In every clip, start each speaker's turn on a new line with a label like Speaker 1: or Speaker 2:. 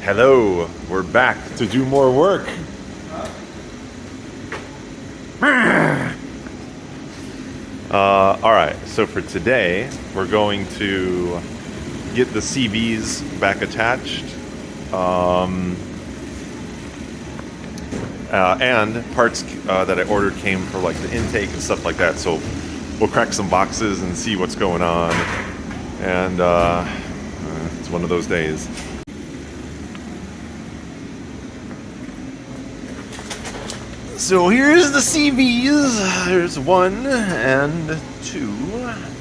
Speaker 1: Hello, we're back to do more work. All right, so for today, we're going to get the CVs back attached, and parts that I ordered came for like the intake and stuff like that. So we'll crack some boxes and see what's going on. And it's one of those days. So here's the CVs. There's 1 and 2,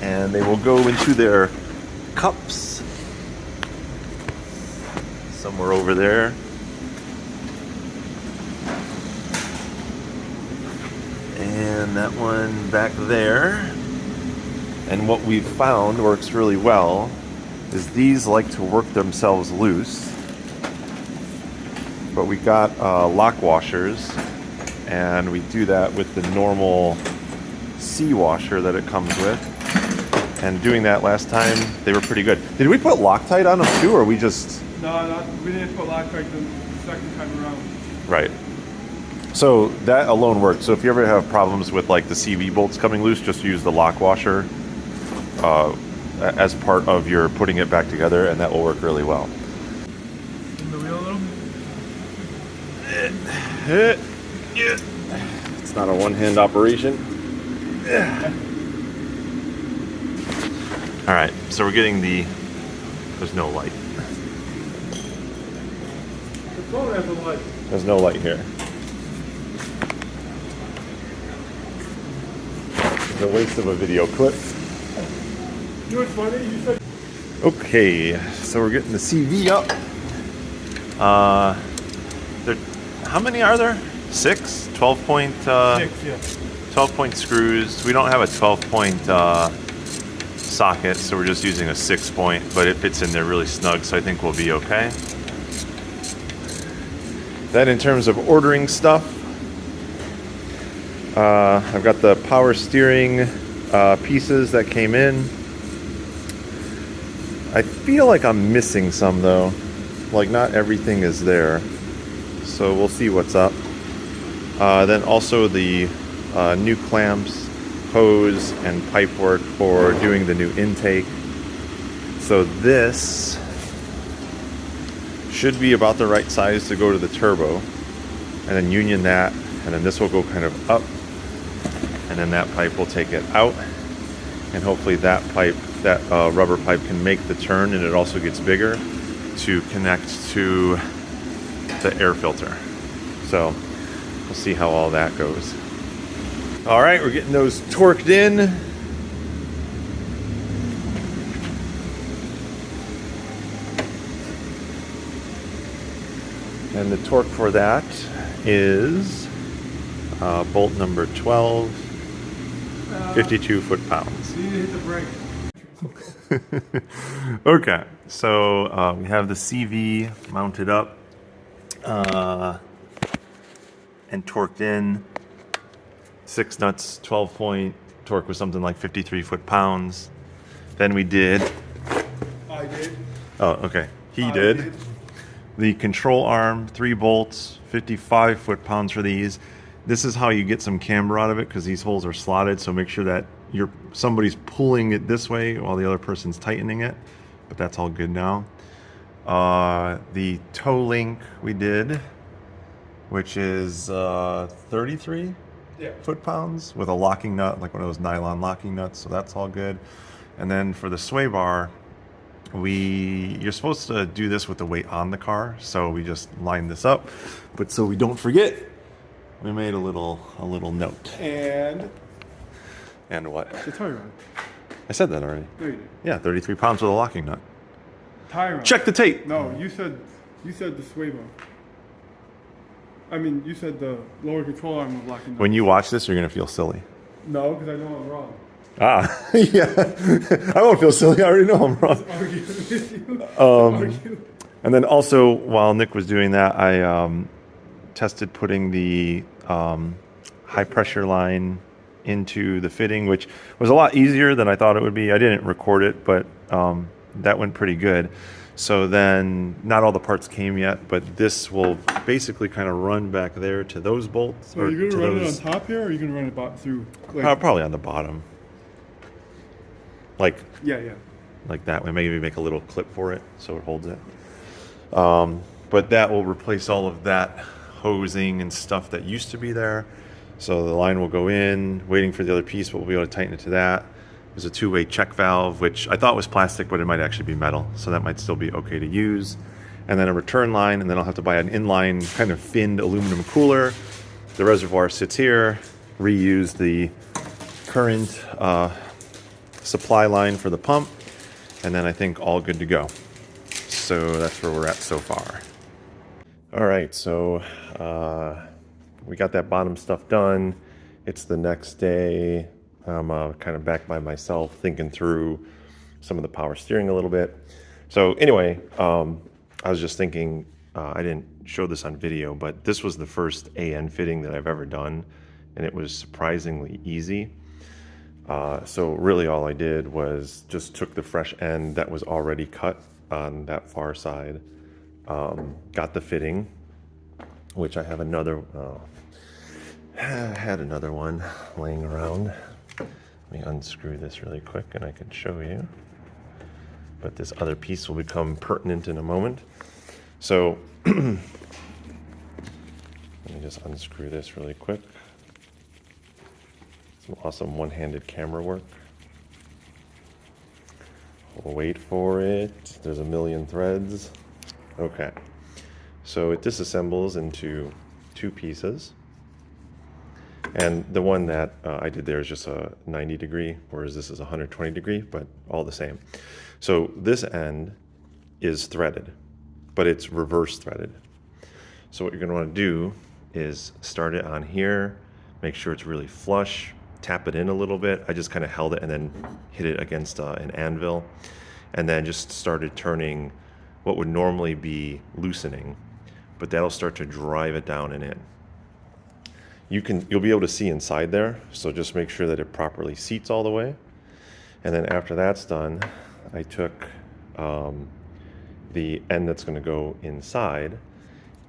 Speaker 1: and they will go into their cups somewhere over there. And that one back there. And what we've found works really well is these like to work themselves loose, but we got lock washers. And we do that with the normal C washer that it comes with. And doing that last time, they were pretty good. Did we put Loctite on them too, or we just...
Speaker 2: No, we didn't put Loctite the second time around.
Speaker 1: Right. So that alone works. So if you ever have problems with like the CV bolts coming loose, just use the lock washer as part of your putting it back together, and that will work really well.
Speaker 2: In the wheel a little?
Speaker 1: Yeah. It's not a one-hand operation. All right, so we're getting there's no light.
Speaker 2: The phone has a light.
Speaker 1: There's no light here. It's a waste of a video clip.
Speaker 2: You know what's funny? You said...
Speaker 1: Okay, so we're getting the CV up. How many are there? 6? 12 point?
Speaker 2: 6, yeah.
Speaker 1: 12 point screws. We don't have a 12 point socket, so we're just using a 6 point, but it fits in there really snug, so I think we'll be okay. Then in terms of ordering stuff, I've got the power steering pieces that came in. I feel like I'm missing some though. Like not everything is there. So we'll see what's up. Then also the new clamps, hose, and pipe work for doing the new intake. So this should be about the right size to go to the turbo. And then union that, and then this will go kind of up. And then that pipe will take it out. And hopefully that pipe, that rubber pipe can make the turn, and it also gets bigger to connect to the air filter. So we'll see how all that goes. All right, we're getting those torqued in. And the torque for that is bolt number 12, 52 foot-pounds.
Speaker 2: You need to hit the brake.
Speaker 1: Okay, so we have the CV mounted up and torqued in. 6 nuts, 12 point. Torque was something like 53 foot-pounds. Then we did...
Speaker 2: I did.
Speaker 1: Oh, okay. He did. The control arm, 3 bolts, 55 foot-pounds for these. This is how you get some camber out of it, because these holes are slotted, so make sure that somebody's pulling it this way while the other person's tightening it. But that's all good now. The toe link we did, which is 33 foot-pounds with a locking nut, like one of those nylon locking nuts, so that's all good. And then for the sway bar, you're supposed to do this with the weight on the car, so we just lined this up. But so we don't forget, we made a little note.
Speaker 2: And
Speaker 1: what?
Speaker 2: the tie rod.
Speaker 1: I said that already.
Speaker 2: No, you did.
Speaker 1: Yeah, 33 pounds with a locking nut.
Speaker 2: Tie rod.
Speaker 1: Check the tape.
Speaker 2: No, you said the sway bar. I mean, you said the lower control arm was locking.
Speaker 1: When you watch this, you're gonna feel silly.
Speaker 2: No, because I know I'm wrong.
Speaker 1: Ah, yeah. I won't feel silly. I already know I'm wrong.
Speaker 2: Argue with you.
Speaker 1: And then also, while Nick was doing that, I tested putting the high pressure line into the fitting, which was a lot easier than I thought it would be. I didn't record it, but that went pretty good. So then, not all the parts came yet, but this will basically kind of run back there to those bolts.
Speaker 2: So are you
Speaker 1: to
Speaker 2: gonna run
Speaker 1: those,
Speaker 2: it on top here, or are you gonna run it through? Like,
Speaker 1: probably on the bottom. Like
Speaker 2: yeah.
Speaker 1: like that way. Maybe make a little clip for it so it holds it. But that will replace all of that hosing and stuff that used to be there. So the line will go in, waiting for the other piece, but we'll be able to tighten it to that. There's a two-way check valve, which I thought was plastic, but it might actually be metal, so that might still be okay to use. And then a return line, and then I'll have to buy an inline kind of finned aluminum cooler. The reservoir sits here. Reuse the current supply line for the pump, and then I think all good to go. So that's where we're at so far. All right, so we got that bottom stuff done. It's the next day. I'm kind of back by myself thinking through some of the power steering a little bit. So anyway, I was just thinking, I didn't show this on video, but this was the first AN fitting that I've ever done, and it was surprisingly easy. So really all I did was just took the fresh end that was already cut on that far side, got the fitting, which I have another, had another one laying around. Let me unscrew this really quick and I can show you. But this other piece will become pertinent in a moment. So let me just unscrew this really quick. Some awesome one-handed camera work. We'll wait for it. There's a million threads. Okay. So it disassembles into two pieces. And the one that I did there is just a 90 degree, whereas this is 120 degree, but all the same. So this end is threaded, but it's reverse threaded. So what you're gonna wanna do is start it on here, make sure it's really flush, tap it in a little bit. I just kind of held it and then hit it against an anvil, and then just started turning what would normally be loosening, but that'll start to drive it down and in. You'll be able to see inside there, so just make sure that it properly seats all the way. And then after that's done, I took the end that's going to go inside,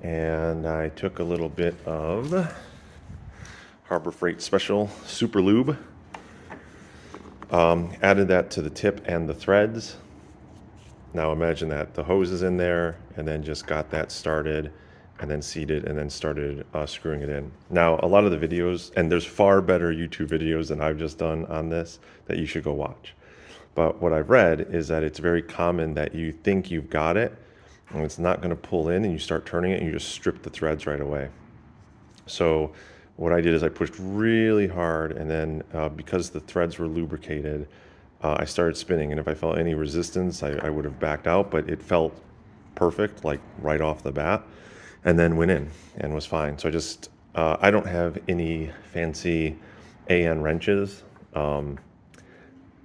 Speaker 1: and I took a little bit of Harbor Freight Special Super Lube, added that to the tip and the threads. Now imagine that the hose is in there, and then just got that started, and then seated, and then started screwing it in. Now, a lot of the videos, and there's far better YouTube videos than I've just done on this that you should go watch. But what I've read is that it's very common that you think you've got it, and it's not gonna pull in, and you start turning it, and you just strip the threads right away. So what I did is I pushed really hard, and then because the threads were lubricated, I started spinning, and if I felt any resistance, I would have backed out, but it felt perfect, like right off the bat. And then went in and was fine. So I don't have any fancy AN wrenches.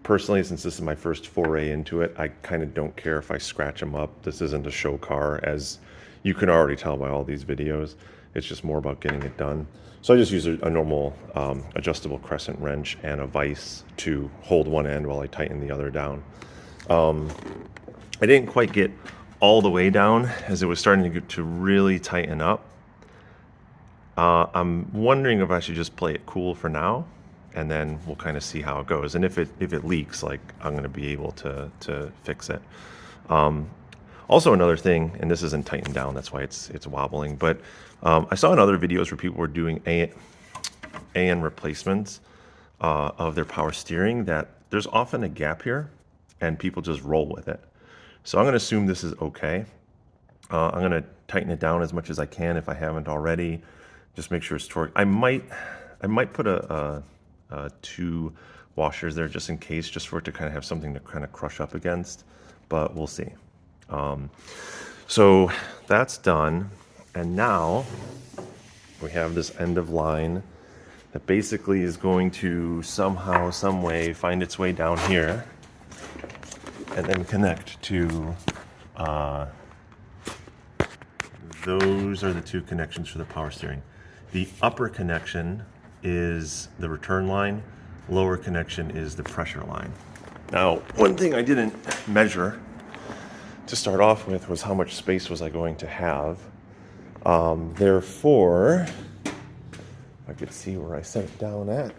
Speaker 1: Personally, since this is my first foray into it, I kind of don't care if I scratch them up. This isn't a show car, as you can already tell by all these videos. It's just more about getting it done. So I just use a normal adjustable crescent wrench and a vise to hold one end while I tighten the other down. I didn't quite get all the way down as it was starting to really tighten up. I'm wondering if I should just play it cool for now, and then we'll kind of see how it goes. And if it leaks, like, I'm going to be able to fix it. Also another thing, and this isn't tightened down, that's why it's wobbling, but I saw in other videos where people were doing AN replacements of their power steering, that there's often a gap here and people just roll with it. So I'm going to assume this is okay. I'm going to tighten it down as much as I can if I haven't already. Just make sure it's torqued. I might put two washers there just in case, just for it to kind of have something to kind of crush up against, but we'll see. So that's done, and now we have this end of line that basically is going to somehow, some way find its way down here and then connect to those are the two connections for the power steering. The upper connection is the return line, lower connection is the pressure line. Now, one thing I didn't measure
Speaker 3: to start off with was how much space was I going to have. Therefore, I could see where I set it down at.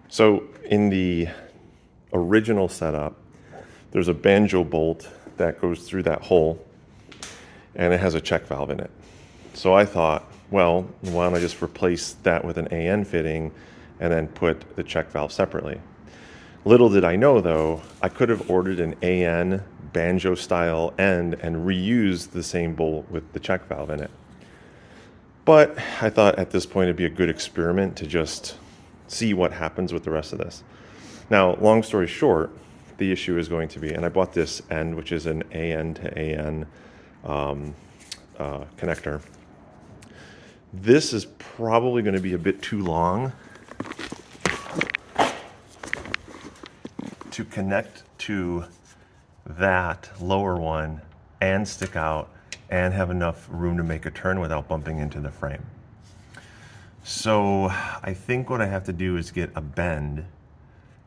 Speaker 3: So in the original setup, there's a banjo bolt that goes through that hole, and it has a check valve in it. So I thought, well, why don't I just replace that with an AN fitting and then put the check valve separately? Little did I know, though, I could have ordered an AN banjo style end and reused the same bolt with the check valve in it. But I thought at this point it'd be a good experiment to just see what happens with the rest of this. Now, long story short, the issue is going to be, and I bought this end, which is an AN to AN connector. This is probably going to be a bit too long to connect to that lower one and stick out and have enough room to make a turn without bumping into the frame. So I think what I have to do is get a bend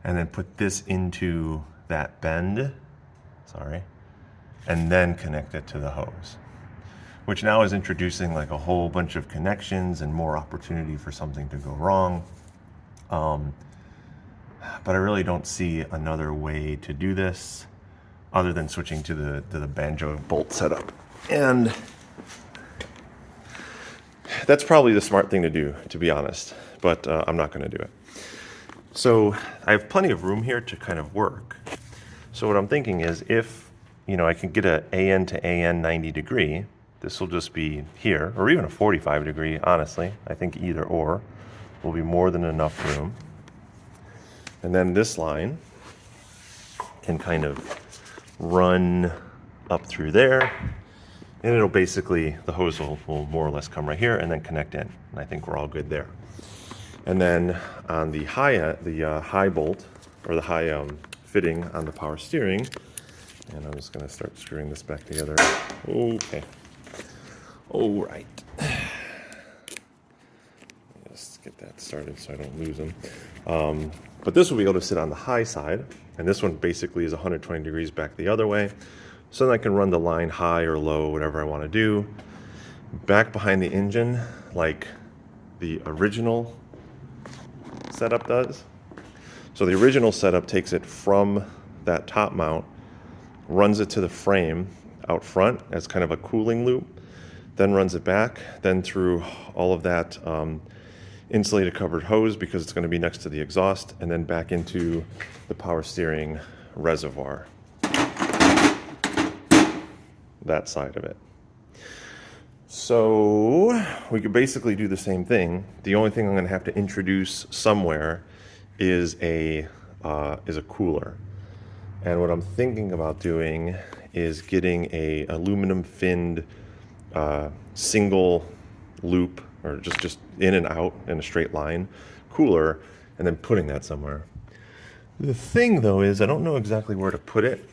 Speaker 3: and then put this into that bend, and then connect it to the hose, which now is introducing like a whole bunch of connections and more opportunity for something to go wrong. But I really don't see another way to do this other than switching to the banjo bolt setup. And that's probably the smart thing to do, to be honest, but I'm not going to do it. So I have plenty of room here to kind of work. So what I'm thinking is if, I can get an AN to AN 90 degree, this will just be here, or even a 45 degree, honestly. I think either or will be more than enough room. And then this line can kind of run up through there, and it'll basically, the hose will more or less come right here and then connect in. And I think we're all good there. And then on the high bolt, or the high fitting on the power steering, and I'm just going to start screwing this back together. Okay. All right. Just get that started so I don't lose them. But this will be able to sit on the high side, and this one basically is 120 degrees back the other way. So then I can run the line high or low, whatever I want to do. Back behind the engine, like the original setup does. So the original setup takes it from that top mount, runs it to the frame out front as kind of a cooling loop, then runs it back, then through all of that insulated covered hose because it's going to be next to the exhaust, and then back into the power steering reservoir. That side of it. So we could basically do the same thing. The only thing I'm going to have to introduce somewhere is a cooler. And what I'm thinking about doing is getting a aluminum finned single loop, or just in and out in a straight line cooler, and then putting that somewhere. The thing though is I don't know exactly where to put it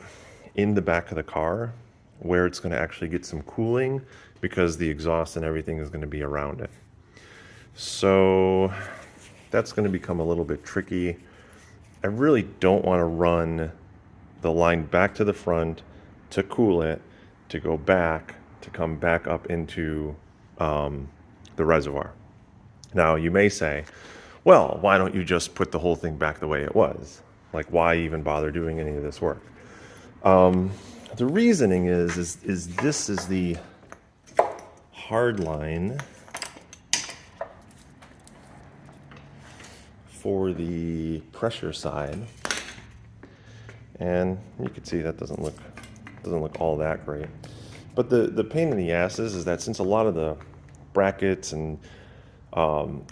Speaker 3: in the back of the car, where it's going to actually get some cooling, because the exhaust and everything is going to be around it. So that's going to become a little bit tricky. I really don't want to run the line back to the front to cool it, to go back, to come back up into the reservoir. Now you may say, well, why don't you just put the whole thing back the way it was? Like, why even bother doing any of this work? The reasoning is this is the hard line for the pressure side, and you can see that doesn't look all that great. But the pain in the ass is that since a lot of the brackets and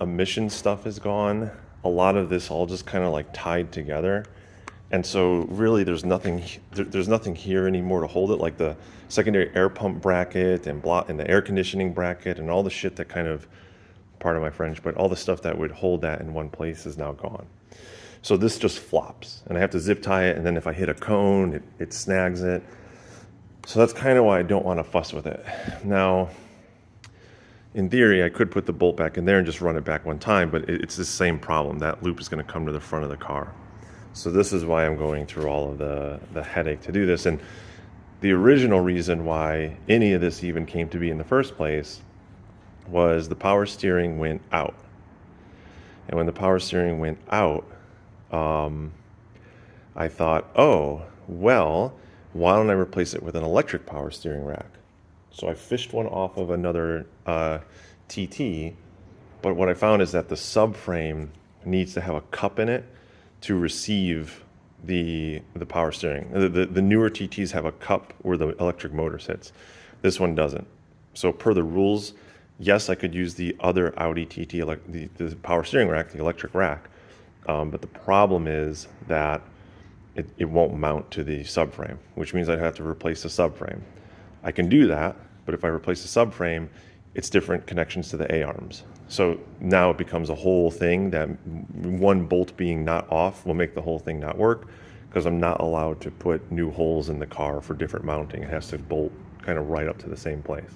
Speaker 3: emission stuff is gone, a lot of this all just kind of like tied together. And so really there's nothing here anymore to hold it, like the secondary air pump bracket and the air conditioning bracket and all the shit that kind of, pardon my French, but all the stuff that would hold that in one place is now gone. So this just flops, and I have to zip tie it, and then if I hit a cone, it snags it. So that's kind of why I don't want to fuss with it. Now, in theory, I could put the bolt back in there and just run it back one time, but it's the same problem. That loop is going to come to the front of the car. So this is why I'm going through all of the headache to do this. And the original reason why any of this even came to be in the first place was the power steering went out. And when the power steering went out, I thought, oh, well, why don't I replace it with an electric power steering rack? So I fished one off of another TT, but what I found is that the subframe needs to have a cup in it to receive the power steering. The newer TTs have a cup where the electric motor sits. This one doesn't. So per the rules, yes, I could use the other Audi TT, the power steering rack, the electric rack, but the problem is that it won't mount to the subframe, which means I'd have to replace the subframe. I can do that, but if I replace the subframe, it's different connections to the A-arms. So now it becomes a whole thing that one bolt being not off will make the whole thing not work, because I'm not allowed to put new holes in the car for different mounting. It has to bolt kind of right up to the same place.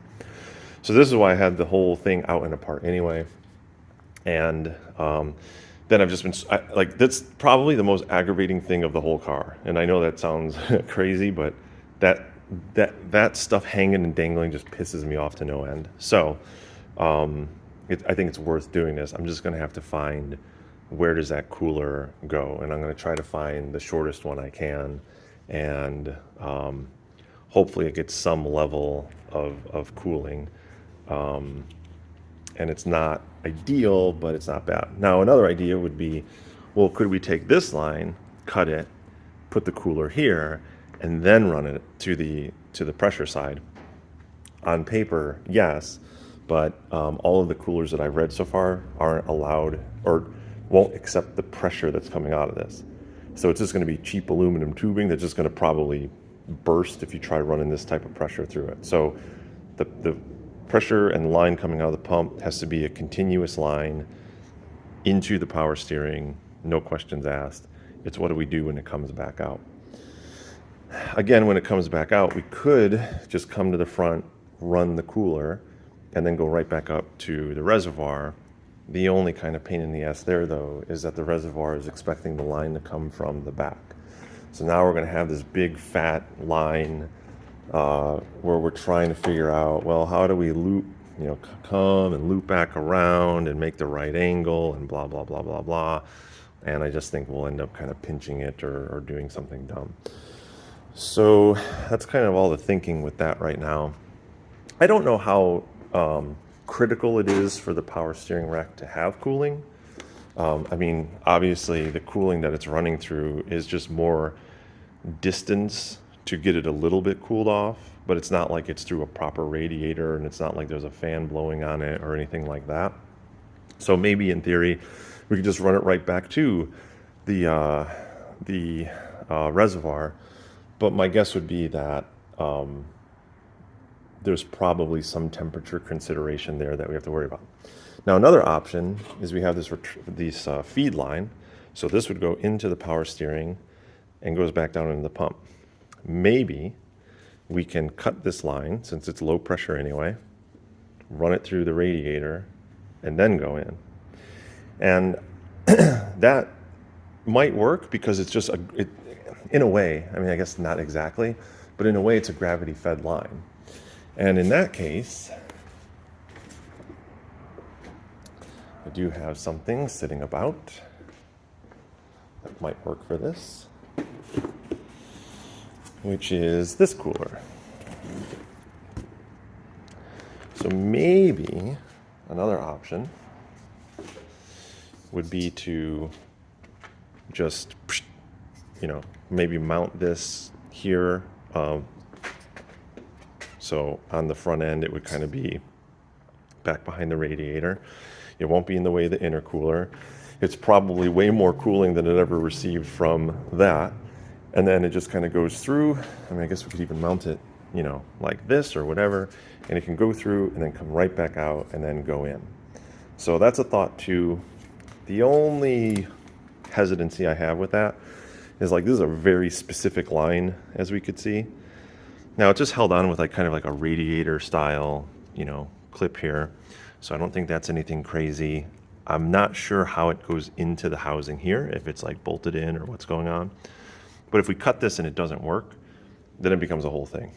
Speaker 3: So this is why I had the whole thing out and apart anyway. And then I've just been, that's probably the most aggravating thing of the whole car. And I know that sounds crazy, but that stuff hanging and dangling just pisses me off to no end. So I think it's worth doing this. I'm just going to have to find where does that cooler go, and I'm going to try to find the shortest one I can, and hopefully it gets some level of cooling. And it's not ideal, but it's not bad. Now another idea would be, well, could we take this line, cut it, put the cooler here, and then run it to the pressure side? On paper, yes, but all of the coolers that I've read so far aren't allowed or won't accept the pressure that's coming out of this. So it's just going to be cheap aluminum tubing that's just going to probably burst if you try running this type of pressure through it. So the pressure and line coming out of the pump has to be a continuous line into the power steering, no questions asked. It's what do we do when it comes back out? Again, when it comes back out, we could just come to the front, run the cooler, and then go right back up to the reservoir. The only kind of pain in the ass there, though, is that the reservoir is expecting the line to come from the back. So now we're going to have this big fat line where we're trying to figure out, well, how do we loop, come and loop back around and make the right angle and blah, blah, blah, blah, blah. And I just think we'll end up kind of pinching it or doing something dumb. So that's kind of all the thinking with that right now. I don't know how critical it is for the power steering rack to have cooling. I mean, obviously the cooling that it's running through is just more distance to get it a little bit cooled off, but it's not like it's through a proper radiator, and it's not like there's a fan blowing on it or anything like that. So maybe in theory, we could just run it right back to the reservoir. But my guess would be that there's probably some temperature consideration there that we have to worry about. Now, another option is we have this feed line. So this would go into the power steering and goes back down into the pump. Maybe we can cut this line, since it's low pressure anyway, run it through the radiator, and then go in. And that might work because it's just, in a way, I mean, I guess not exactly, but in a way it's a gravity-fed line. And in that case, I do have something sitting about that might work for this, which is this cooler. So maybe another option would be to just, maybe mount this here. So on the front end, it would kind of be back behind the radiator. It won't be in the way of the intercooler. It's probably way more cooling than it ever received from that. And then it just kind of goes through. I mean, I guess we could even mount it, like this or whatever. And it can go through and then come right back out and then go in. So that's a thought too. The only hesitancy I have with that is this is a very specific line, as we could see. Now it's just held on with kind of like a radiator style, clip here. So I don't think that's anything crazy. I'm not sure how it goes into the housing here, if it's like bolted in or what's going on. But if we cut this and it doesn't work, then it becomes a whole thing.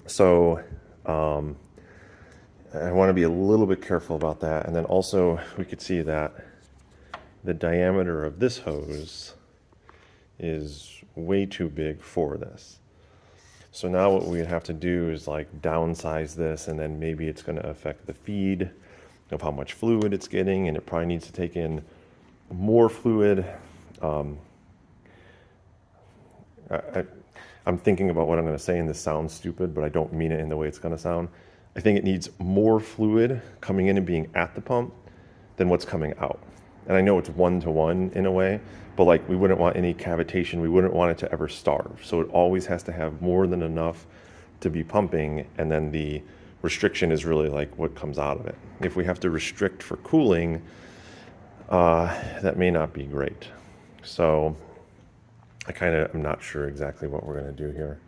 Speaker 3: So I want to be a little bit careful about that. And then also we could see that the diameter of this hose is way too big for this. So now what we'd have to do is like downsize this, and then maybe it's going to affect the feed of how much fluid it's getting, and it probably needs to take in more fluid. I'm thinking about what I'm going to say, and this sounds stupid, but I don't mean it in the way it's going to sound. I think it needs more fluid coming in and being at the pump than what's coming out. And I know it's 1-to-1 in a way, but like we wouldn't want any cavitation. We wouldn't want it to ever starve. So it always has to have more than enough to be pumping, and then the restriction is really like what comes out of it. If we have to restrict for cooling, that may not be great. So I kind of am not sure exactly what we're going to do here,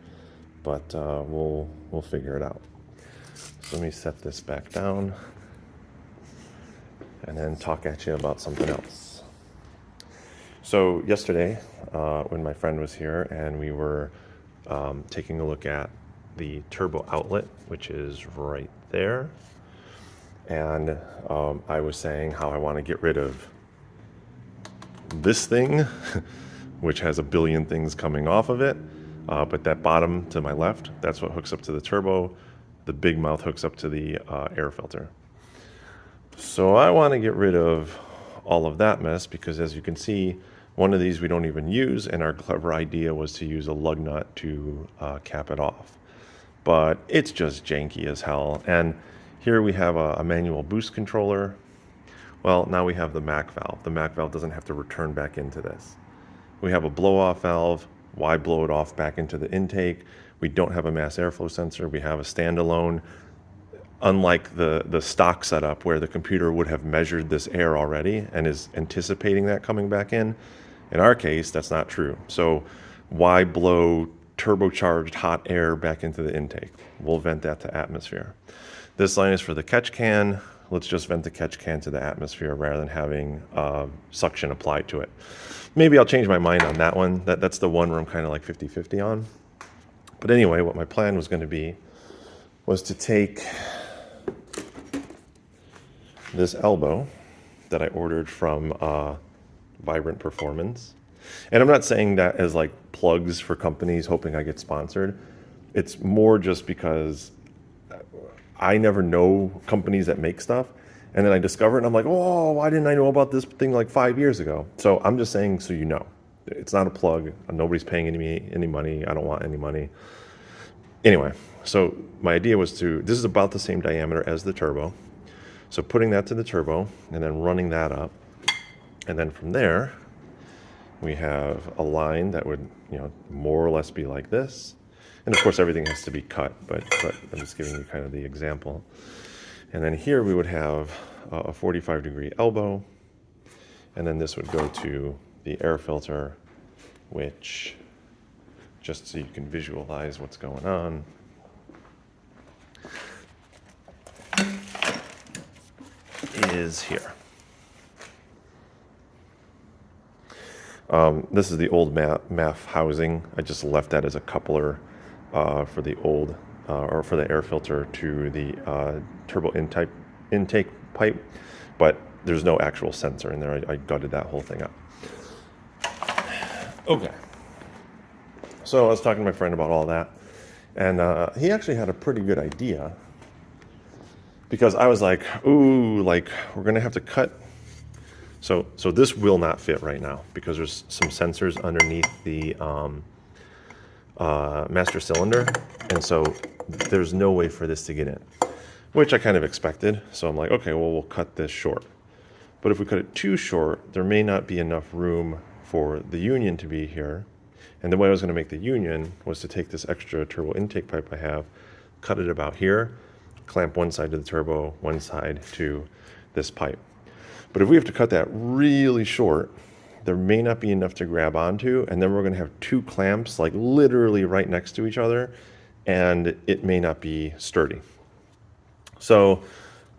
Speaker 3: but we'll figure it out. So let me set this back down and then talk at you about something else. So yesterday, when my friend was here and we were taking a look at the turbo outlet, which is right there, and I was saying how I want to get rid of this thing, which has a billion things coming off of it, but that bottom to my left, that's what hooks up to the turbo. The big mouth hooks up to the air filter. So I want to get rid of all of that mess, because as you can see, one of these we don't even use, and our clever idea was to use a lug nut to cap it off. But it's just janky as hell. And here we have a manual boost controller. Well, now we have the MAC valve. The MAC valve doesn't have to return back into this. We have a blow-off valve. Why blow it off back into the intake? We don't have a mass airflow sensor. We have a standalone, unlike the stock setup where the computer would have measured this air already and is anticipating that coming back in. In our case, that's not true. So why blow turbocharged hot air back into the intake? We'll vent that to atmosphere. This line is for the catch can. Let's just vent the catch can to the atmosphere rather than having suction applied to it. Maybe I'll change my mind on that one. That's the one where I'm kind of like 50-50 on. But anyway, what my plan was going to be was to take this elbow that I ordered from Vibrant Performance. And I'm not saying that as like plugs for companies hoping I get sponsored. It's more just because I never know companies that make stuff. And then I discover it and I'm like, oh, why didn't I know about this thing like 5 years ago? So I'm just saying so you know. It's not a plug. Nobody's paying any money. I don't want any money. Anyway, so my idea was this is about the same diameter as the turbo. So putting that to the turbo and then running that up. And then from there, we have a line that would, more or less be like this. And of course, everything has to be cut, but I'm just giving you kind of the example. And then here we would have a 45-degree elbow. And then this would go to the air filter, which, just so you can visualize what's going on, is here. This is the old MAF housing. I just left that as a coupler for the old, or for the air filter to the turbo intake pipe, but there's no actual sensor in there. I gutted that whole thing up. Okay. So I was talking to my friend about all that, and he actually had a pretty good idea, because I was like, ooh, like we're gonna have to cut. So this will not fit right now because there's some sensors underneath the master cylinder, and so there's no way for this to get in, which I kind of expected. So I'm like, okay, well, we'll cut this short. But if we cut it too short, there may not be enough room for the union to be here. And the way I was going to make the union was to take this extra turbo intake pipe I have, cut it about here, clamp one side to the turbo, one side to this pipe. But if we have to cut that really short, there may not be enough to grab onto, and then we're going to have two clamps like literally right next to each other, and it may not be sturdy. So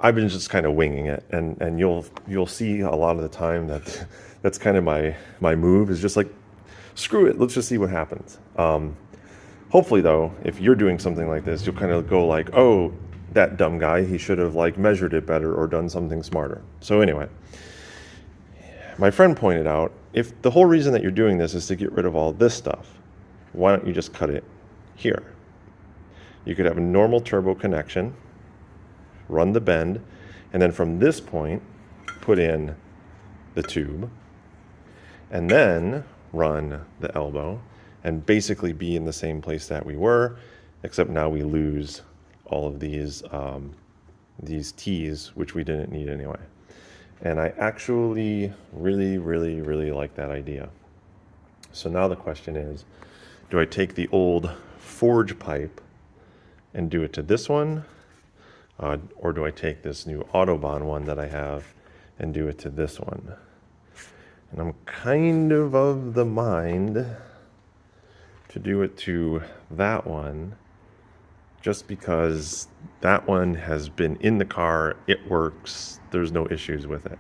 Speaker 3: I've been just kind of winging it, and you'll see a lot of the time that that's kind of my move is just like, screw it, let's just see what happens. Hopefully though, if you're doing something like this, you'll kind of go like, oh, that dumb guy, he should have like measured it better or done something smarter. So anyway, my friend pointed out, if the whole reason that you're doing this is to get rid of all this stuff, why don't you just cut it here? You could have a normal turbo connection, run the bend, and then from this point, put in the tube, and then run the elbow, and basically be in the same place that we were, except now we lose all of these T's, which we didn't need anyway. And I actually really, really, really like that idea. So now the question is, do I take the old forge pipe and do it to this one? Or do I take this new Autobahn one that I have and do it to this one? And I'm kind of the mind to do it to that one, just because that one has been in the car, it works, there's no issues with it.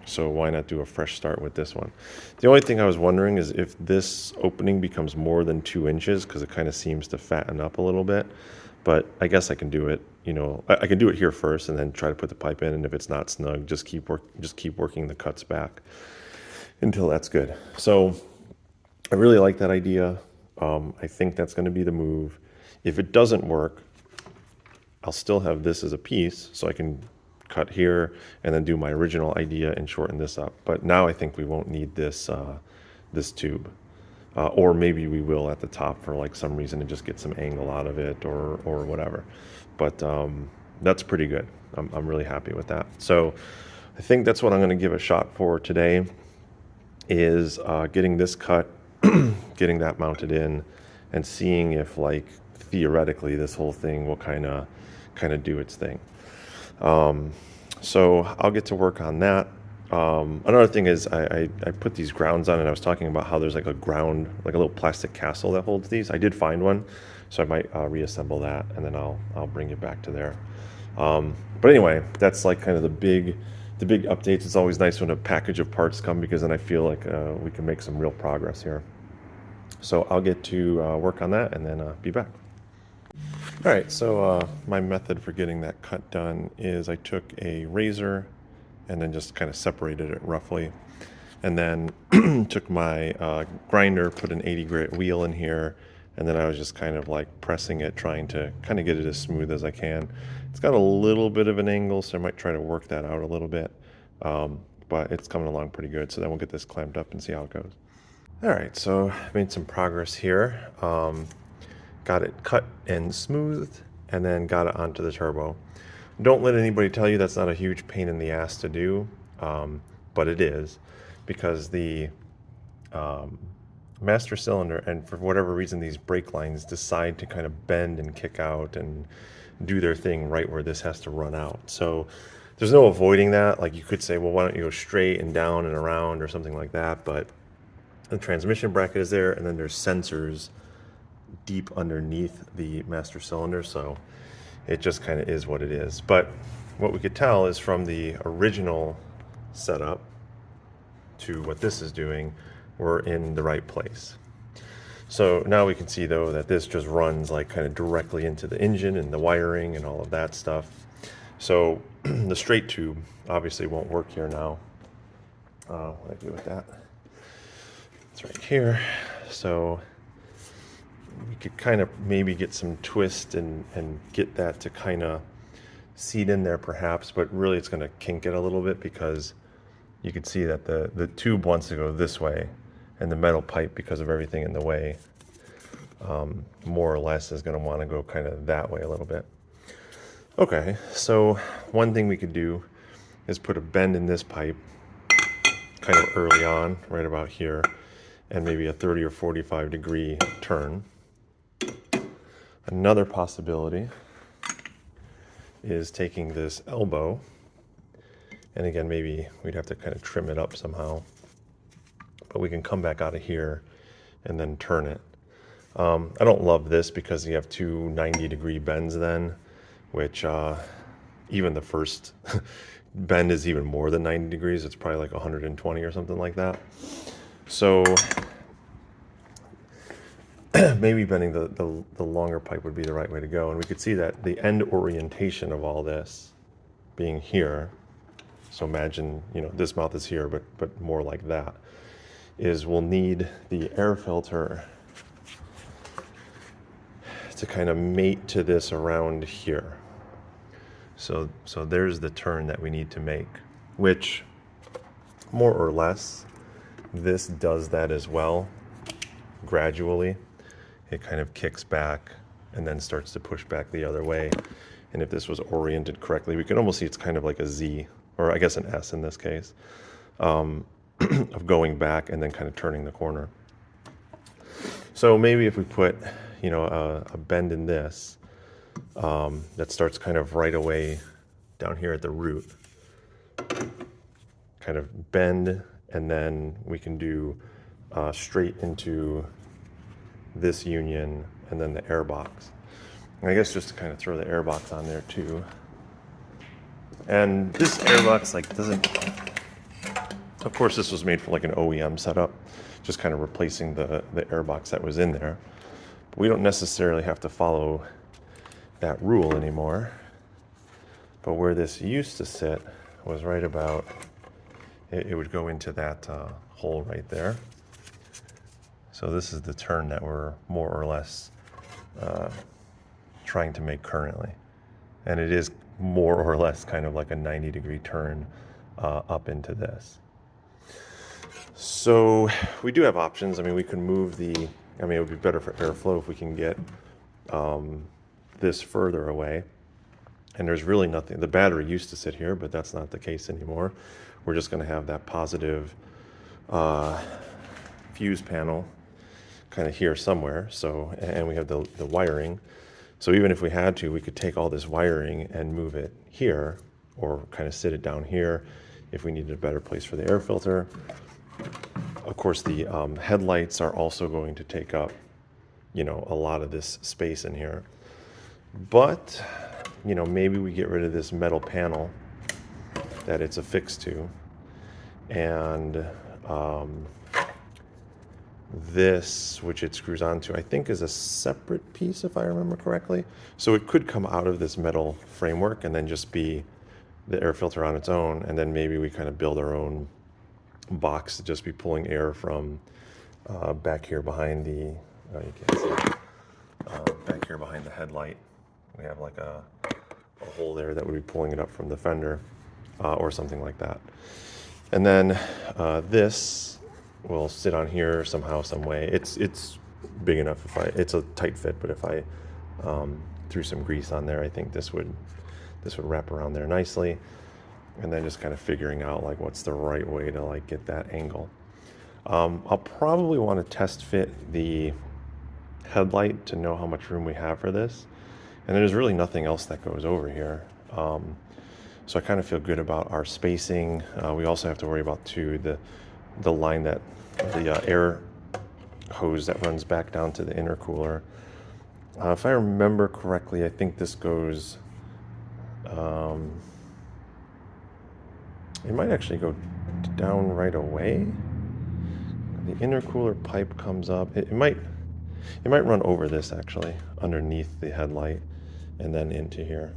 Speaker 3: So why not do a fresh start with this one? The only thing I was wondering is if this opening becomes more than 2 inches, because it kind of seems to fatten up a little bit. But I guess I can do it, you know, I can do it here first and then try to put the pipe in, and if it's not snug, just keep working the cuts back until that's good. So I really like that idea. I think that's going to be the move. If it doesn't work, I'll still have this as a piece, so I can cut here and then do my original idea and shorten this up. But now I think we won't need this this tube. Or maybe we will at the top for like some reason to just get some angle out of it or whatever. But that's pretty good. I'm really happy with that. So I think that's what I'm going to give a shot for today, is getting this cut, getting that mounted in, and seeing if like theoretically this whole thing will kind of do its thing. So I'll get to work on that. Another thing is I put these grounds on, and I was talking about how there's like a ground, like a little plastic castle that holds these. I did find one, so I might reassemble that, and then I'll bring it back to there. But anyway, that's like kind of the big updates. It's always nice when a package of parts come, because then I feel like we can make some real progress here. So I'll get to work on that and then be back. All right, so my method for getting that cut done is I took a razor and then just kind of separated it roughly, and then took my grinder, put an 80 grit wheel in here, and then I was just kind of like pressing it, trying to kind of get it as smooth as I can. It's got a little bit of an angle, so I might try to work that out a little bit, but it's coming along pretty good. So then we'll get this clamped up and see how it goes. All right, so I made some progress here. Got it cut and smoothed, and then got it onto the turbo. Don't let anybody tell you that's not a huge pain in the ass to do, but it is, because the master cylinder, and for whatever reason these brake lines decide to kind of bend and kick out and do their thing right where this has to run out. So there's no avoiding that. Like you could say, well, why don't you go straight and down and around or something like that, but the transmission bracket is there, and then there's sensors deep underneath the master cylinder, so it just kind of is what it is. But what we could tell is from the original setup to what this is doing, we're in the right place. So now we can see though that this just runs like kind of directly into the engine and the wiring and all of that stuff. So the straight tube obviously won't work here now. What do I do with that? It's right here. So we could kind of maybe get some twist and get that to kind of seat in there perhaps, but really it's going to kink it a little bit, because you can see that the tube wants to go this way, and the metal pipe, because of everything in the way, more or less is going to want to go kind of that way a little bit. Okay, so one thing we could do is put a bend in this pipe kind of early on, right about here, and maybe a 30 or 45 degree turn. Another possibility is taking this elbow, and again, maybe we'd have to kind of trim it up somehow, but we can come back out of here and then turn it. I don't love this because you have two 90-degree bends then, which even the first bend is even more than 90 degrees. It's probably like 120 or something like that. So maybe bending the longer pipe would be the right way to go. And we could see that the end orientation of all this being here, so imagine, you know, this mouth is here, but more like that, is we'll need the air filter to kind of mate to this around here. So there's the turn that we need to make, which more or less this does that as well. Gradually it kind of kicks back and then starts to push back the other way. And if this was oriented correctly, we can almost see it's kind of like a Z, or I guess an S in this case, of going back and then kind of turning the corner. So maybe if we put, you know, a bend in this that starts kind of right away down here at the root, kind of bend, and then we can do straight into this union and then the air box. And I guess just to kind of throw the air box on there too. And this air box like doesn't, of course this was made for like an OEM setup, just kind of replacing the air box that was in there. But we don't necessarily have to follow that rule anymore. But where this used to sit was right about, it would go into that hole right there. So this is the turn that we're more or less trying to make currently. And it is more or less kind of like a 90-degree turn up into this. So we do have options. I mean, we can move it would be better for airflow if we can get this further away. And there's really nothing, the battery used to sit here, but that's not the case anymore. We're just gonna have that positive fuse panel kind of here somewhere. So, and we have the wiring. So even if we had to, we could take all this wiring and move it here, or kind of sit it down here if we needed a better place for the air filter. Of course, the headlights are also going to take up, you know, a lot of this space in here. But, you know, maybe we get rid of this metal panel that it's affixed to, and this, which it screws onto, I think is a separate piece if I remember correctly. So it could come out of this metal framework and then just be the air filter on its own, and then maybe we kind of build our own box to just be pulling air from back here behind the, oh, you can't see it. Back here behind the headlight. We have like a hole there that would be pulling it up from the fender or something like that. And then this will sit on here somehow, some way. It's big enough it's a tight fit, but if I threw some grease on there, I think this would wrap around there nicely. And then just kind of figuring out like what's the right way to like get that angle. I'll probably want to test fit the headlight to know how much room we have for this. And there's really nothing else that goes over here. So I kind of feel good about our spacing. We also have to worry about too the line that the air hose that runs back down to the intercooler. If I remember correctly, I think this goes, it might actually go down right away. The intercooler pipe comes up. It might run over this actually, underneath the headlight, and then into here.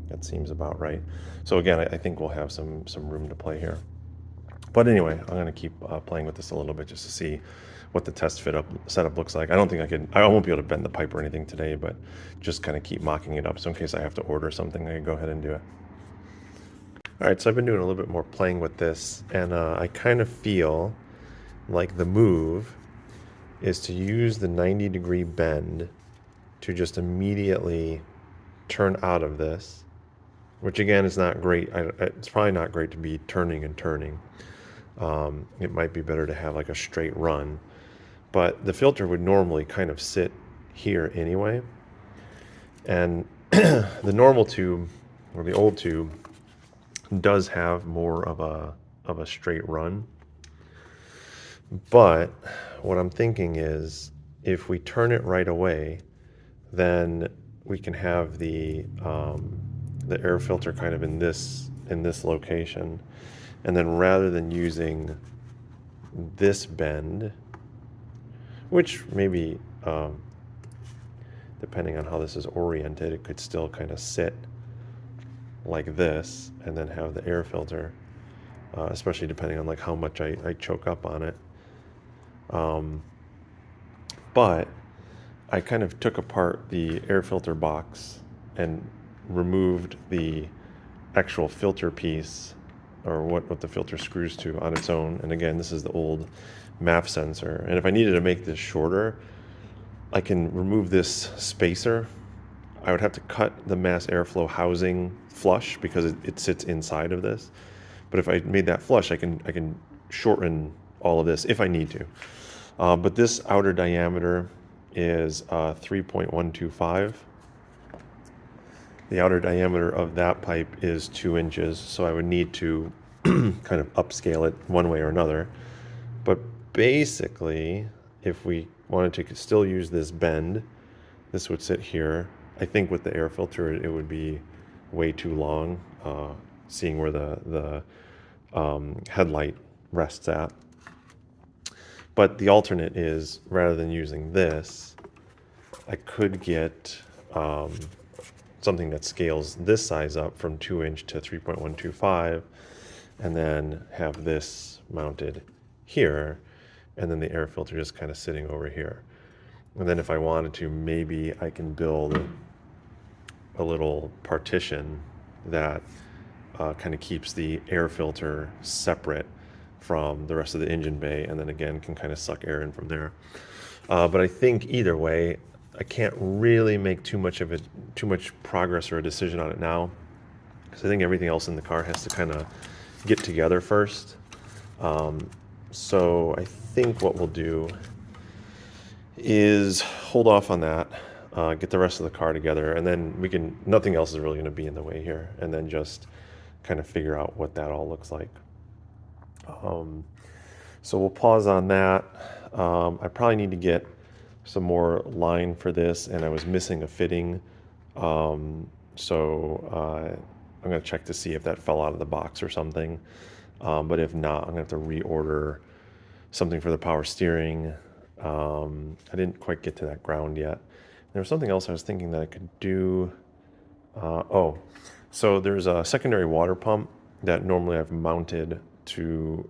Speaker 3: That seems about right. So again, I think we'll have some room to play here. But anyway, I'm gonna keep playing with this a little bit just to see what the test setup looks like. I don't think I won't be able to bend the pipe or anything today, but just kind of keep mocking it up. So in case I have to order something, I can go ahead and do it. All right, so I've been doing a little bit more playing with this, and I kind of feel like the move is to use the 90-degree bend to just immediately turn out of this, which again is not great. It's probably not great to be turning and turning. It might be better to have like a straight run, but the filter would normally kind of sit here anyway. And the normal tube, or the old tube, does have more of a straight run. But what I'm thinking is if we turn it right away, then we can have the the air filter kind of in this location. And then rather than using this bend, which maybe, depending on how this is oriented, it could still kind of sit like this and then have the air filter, especially depending on like how much I choke up on it. But I kind of took apart the air filter box and removed the actual filter piece, or what the filter screws to, on its own. And again, this is the old MAF sensor. And if I needed to make this shorter, I can remove this spacer. I would have to cut the mass airflow housing flush because it sits inside of this. But if I made that flush, I can shorten all of this if I need to. But this outer diameter is 3.125. The outer diameter of that pipe is 2 inches, so I would need to kind of upscale it one way or another. But basically, if we wanted to still use this bend, this would sit here. I think with the air filter, it would be way too long, seeing where the headlight rests at. But the alternate is, rather than using this, I could get something that scales this size up from 2 inch to 3.125, and then have this mounted here, and then the air filter just kind of sitting over here. And then if I wanted to, maybe I can build a little partition that kind of keeps the air filter separate from the rest of the engine bay, and then again can kind of suck air in from there. But I think either way, I can't really make too much progress or a decision on it now, because I think everything else in the car has to kind of get together first. So I think what we'll do is hold off on that, get the rest of the car together, and then nothing else is really going to be in the way here, and then just kind of figure out what that all looks like. So we'll pause on that. I probably need to get some more line for this, and I was missing a fitting. So I'm going to check to see if that fell out of the box or something. But if not, I'm going to have to reorder something for the power steering. I didn't quite get to that ground yet. There was something else I was thinking that I could do. So there's a secondary water pump that normally I've mounted to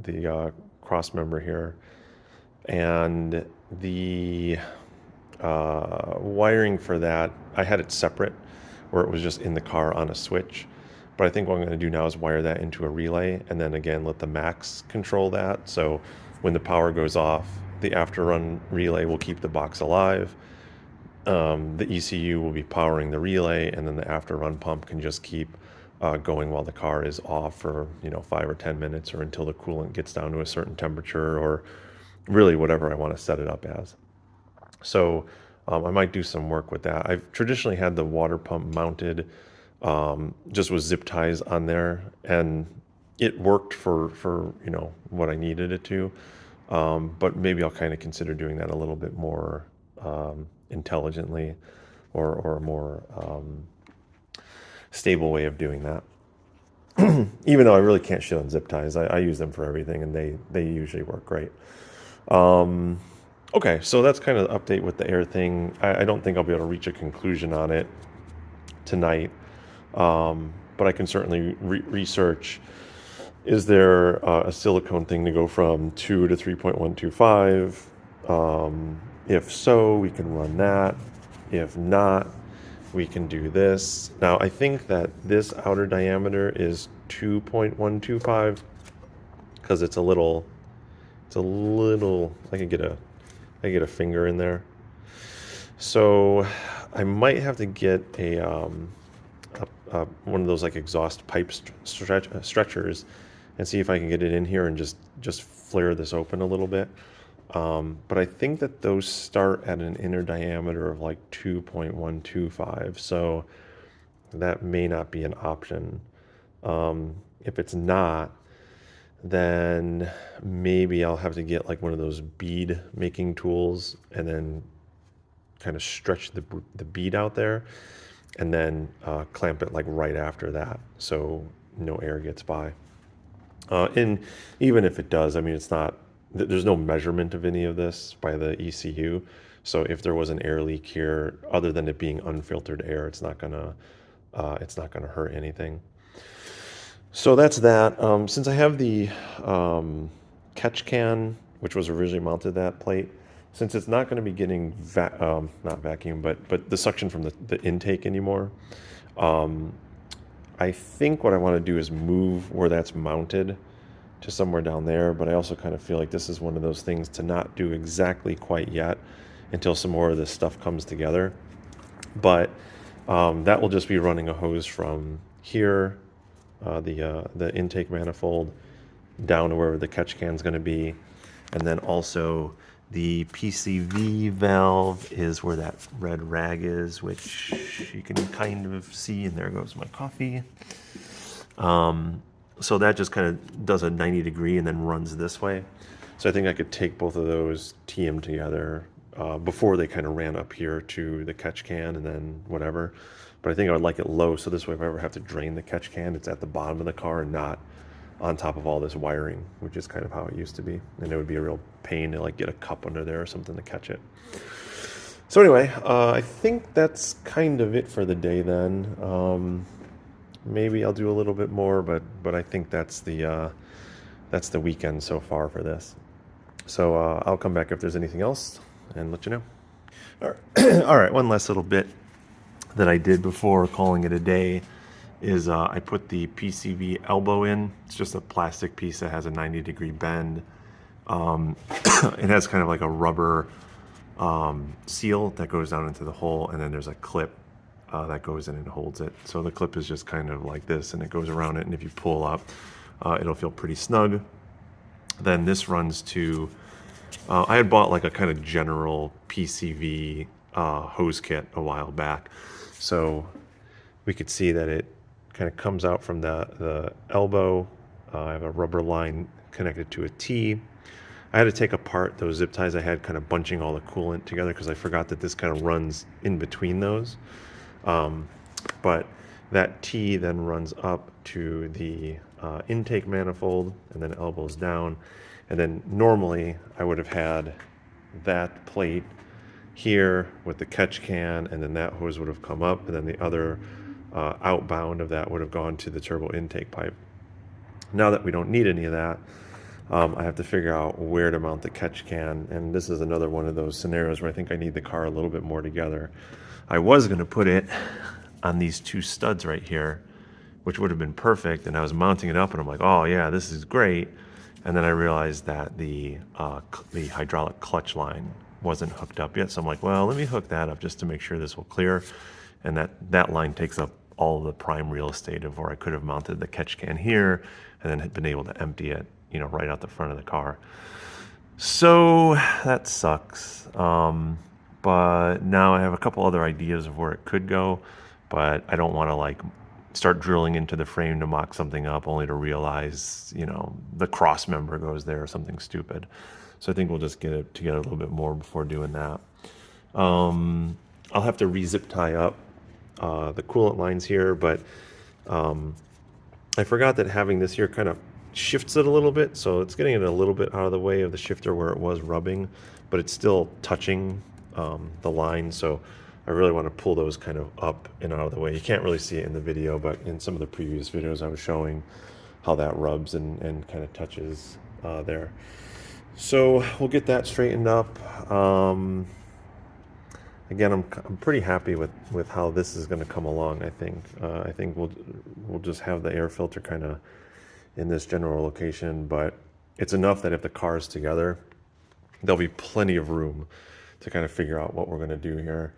Speaker 3: the cross member here, and the wiring for that, I had it separate where it was just in the car on a switch. But I think what I'm going to do now is wire that into a relay, and then again let the max control that. So when the power goes off, the after run relay will keep the box alive. The ECU will be powering the relay, and then the after run pump can just keep going while the car is off for 5 or 10 minutes, or until the coolant gets down to a certain temperature, or really whatever I want to set it up as. So I might do some work with that. I've traditionally had the water pump mounted just with zip ties on there, and it worked for what I needed it to. But maybe I'll kind of consider doing that a little bit more intelligently, or a more stable way of doing that. Even though I really can't shit on zip ties, I use them for everything, and they usually work great. Okay, so that's kind of the update with the air thing. I don't think I'll be able to reach a conclusion on it tonight, but I can certainly research, is there a silicone thing to go from 2 to 3.125? If so, we can run that. If not, we can do this. Now, I think that this outer diameter is 2.125 because it's a little, I can get a finger in there. So I might have to get a one of those like exhaust pipe stretchers, and see if I can get it in here and just flare this open a little bit. But I think that those start at an inner diameter of like 2.125, so that may not be an option. If it's not, then maybe I'll have to get like one of those bead making tools and then kind of stretch the bead out there. and then clamp it like right after that, so no air gets by. And even if it does, I mean, it's not, there's no measurement of any of this by the ECU. So if there was an air leak here, other than it being unfiltered air, it's not gonna hurt anything. So that's that. Since I have the catch can, which was originally mounted to that plate, since it's not going to be getting not vacuum, but the suction from the intake anymore, I think what I want to do is move where that's mounted to somewhere down there. But I also kind of feel like this is one of those things to not do exactly quite yet until some more of this stuff comes together. But that will just be running a hose from here, the intake manifold, down to wherever the catch can is going to be, and then also the PCV valve is where that red rag is, which you can kind of see, and there goes my coffee. So that just kind of does a 90-degree and then runs this way. So I think I could take both of those, tee them together before they kind of ran up here to the catch can and then whatever. But I think I would like it low, so this way if I ever have to drain the catch can, it's at the bottom of the car and not on top of all this wiring, which is kind of how it used to be. And it would be a real pain to like get a cup under there or something to catch it. So anyway, I think that's kind of it for the day then. Maybe I'll do a little bit more, but I think that's the weekend so far for this. So I'll come back if there's anything else and let you know. All right, all right, one last little bit that I did before calling it a day is I put the PCV elbow in. It's just a plastic piece that has a 90-degree bend. It has kind of like a rubber seal that goes down into the hole, and then there's a clip that goes in and holds it. So the clip is just kind of like this, and it goes around it, and if you pull up, it'll feel pretty snug. Then this runs to, I had bought like a kind of general PCV hose kit a while back. So we could see that it kind of comes out from the elbow. I have a rubber line connected to a T. I had to take apart those zip ties I had, kind of bunching all the coolant together because I forgot that this kind of runs in between those. But that T then runs up to the intake manifold and then elbows down. And then normally I would have had that plate here with the catch can, and then that hose would have come up, and then the other outbound of that would have gone to the turbo intake pipe. Now that we don't need any of that, I have to figure out where to mount the catch can, and this is another one of those scenarios where I think I need the car a little bit more together. I was going to put it on these two studs right here, which would have been perfect, and I was mounting it up, and I'm like, oh yeah, this is great. And then I realized that the hydraulic clutch line wasn't hooked up yet, so I'm like, well, let me hook that up just to make sure this will clear. And that line takes up all the prime real estate of where I could have mounted the catch can here and then had been able to empty it, right out the front of the car. So that sucks. But now I have a couple other ideas of where it could go, but I don't want to like start drilling into the frame to mock something up only to realize, the cross member goes there or something stupid. So I think we'll just get it together a little bit more before doing that. I'll have to re-zip tie up the coolant lines here, but I forgot that having this here kind of shifts it a little bit, so it's getting it a little bit out of the way of the shifter where it was rubbing, but it's still touching the line, so I really want to pull those kind of up and out of the way. You can't really see it in the video, but in some of the previous videos I was showing how that rubs and kind of touches there. So we'll get that straightened up. Again, I'm pretty happy with how this is going to come along. I think we'll just have the air filter kind of in this general location, but it's enough that if the car is together, there'll be plenty of room to kind of figure out what we're going to do here.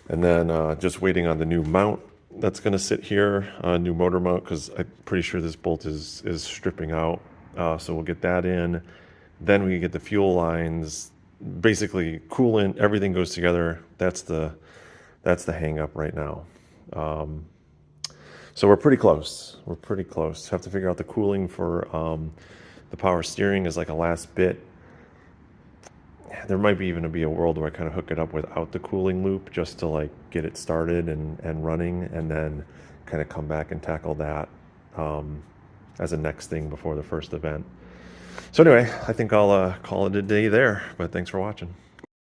Speaker 3: And then just waiting on the new mount that's going to sit here, new motor mount, because I'm pretty sure this bolt is stripping out. So we'll get that in. Then we can get the fuel lines, basically coolant, everything goes together. That's the hang up right now. So we're pretty close. Have to figure out the cooling for the power steering is like a last bit. there might be even be a world where I kind of hook it up without the cooling loop just to like get it started and running, and then kind of come back and tackle that as a next thing before the first event. So anyway, I think I'll call it a day there, but thanks for watching.